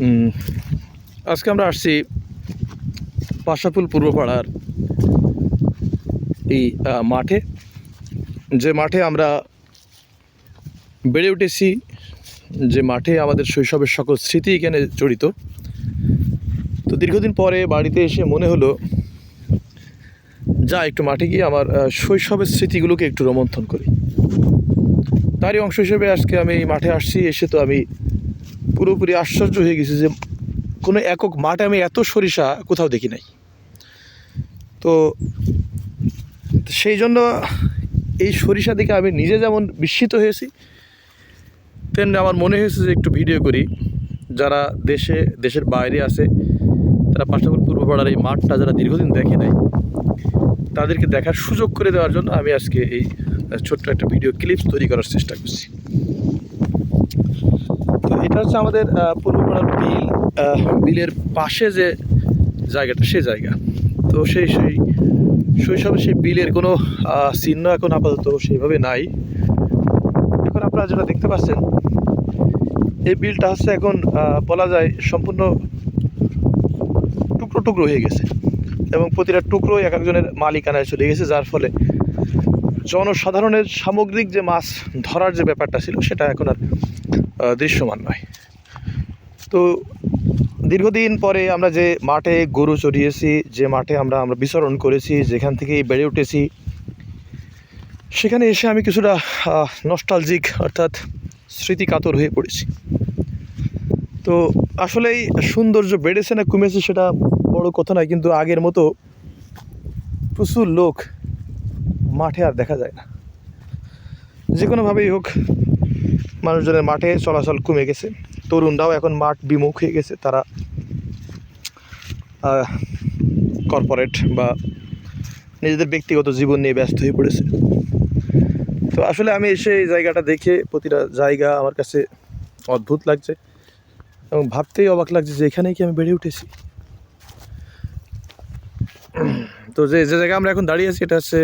উম, আজকে আমরা আসছি পাশাপুল পূর্বপাড়ার এই মাঠে, যে মাঠে আমরা বেড়ে উঠেছি, যে মাঠে আমাদের শৈশবের সকল স্মৃতি এখানে জড়িত। তো দীর্ঘদিন পরে বাড়িতে এসে মনে হলো যা একটু মাঠে গিয়ে আমার শৈশবের স্মৃতিগুলোকে একটু রোমন্থন করি। তারই অংশ হিসেবে আজকে আমি এই মাঠে আসছি। এসে তো আমি পুরোপুরি আশ্চর্য হয়ে গেছি যে কোনো একক মাঠে আমি এত সরিষা কোথাও দেখি নাই। তো সেই জন্য এই সরিষা দেখে আমি নিজে যেমন বিস্মিত হয়েছি, তেমনি আমার মনে হয়েছে যে একটু ভিডিও করি। যারা দেশের বাইরে আছে, তারা পাশাপাশি পূর্বপাড়ার এই মাঠটা যারা দীর্ঘদিন দেখে নাই, তাদেরকে দেখার সুযোগ করে দেওয়ার জন্য আমি আজকে এই ছোট্ট একটা ভিডিও ক্লিপস তৈরি করার চেষ্টা করছি। তো এটা হচ্ছে আমাদের পূর্বপাড়ার বিলের পাশে যে জায়গাটা, সে জায়গা। তো সেই শৈশবে সেই বিলের কোনো চিহ্ন এখন আপাতত সেইভাবে নাই। এখন আপনারা যেটা দেখতে পাচ্ছেন, এই বিলটা হচ্ছে এখন বলা যায় সম্পূর্ণ টুকরো টুকরো হয়ে গেছে, এবং প্রতিটা টুকরো এক একজনের মালিকানায় চলে গেছে, যার ফলে জনসাধারণের সামগ্রিক যে মাছ ধরার যে ব্যাপারটা ছিল সেটা এখন আর দৃশ্যমান নয়। তো দীর্ঘদিন পরে আমরা যে মাঠে গরু চড়িয়েছি, যে মাঠে আমরা বিচরণ করেছি, যেখান থেকেই বেড়ে উঠেছি, সেখানে এসে আমি কিছুটা নস্টালজিক অর্থাৎ স্মৃতিকাতর হয়ে পড়েছি। তো আসলেই সৌন্দর্য বেড়েছে না কমেছে সেটা বড় কথা নয়, কিন্তু আগের মতো প্রচুর লোক মাঠে আর দেখা যায় না। যে কোনোভাবেই হোক, মানুষজনের মাঠে চলাচল কমে গেছে। তরুণরাও এখন মাঠ বিমুখ হয়ে গেছে, তারা কর্পোরেট বা নিজেদের ব্যক্তিগত জীবন নিয়ে ব্যস্ত হয়ে পড়েছে। তো আসলে আমি এসে এই জায়গাটা দেখে প্রতিটা জায়গা আমার কাছে অদ্ভুত লাগছে, এবং ভাবতেই অবাক লাগছে যে এখানেই কি আমি বেড়ে উঠেছি। তো যে জায়গায় আমরা এখন দাঁড়িয়ে আছি, এটা হচ্ছে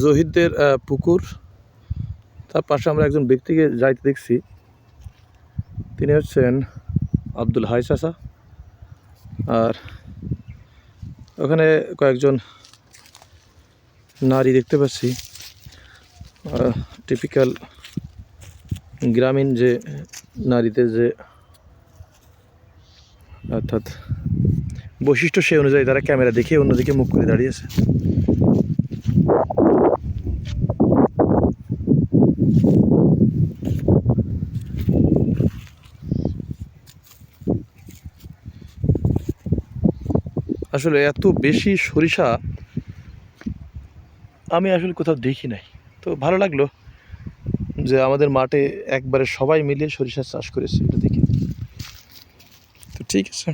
জহিরদের পুকুর। তার পাশে আমরা একজন ব্যক্তিকে যাইতে দেখছি, তিনি হচ্ছেন আব্দুল হাই চাচা। আর ওখানে কয়েকজন নারী দেখতে পাচ্ছি, টিপিক্যাল গ্রামীণ যে নারীদের যে অর্থাৎ বৈশিষ্ট্য, সেই অনুযায়ী তারা ক্যামেরা দেখে অন্যদিকে মুখ করে দাঁড়িয়েছে। আসলে এত বেশি সরিষা আমি আসলে কোথাও দেখি নাই। তো ভালো লাগলো যে আমাদের মাঠে একবারে সবাই মিলে সরিষার চাষ করেছে, এটা দেখি। তো ঠিক আছে।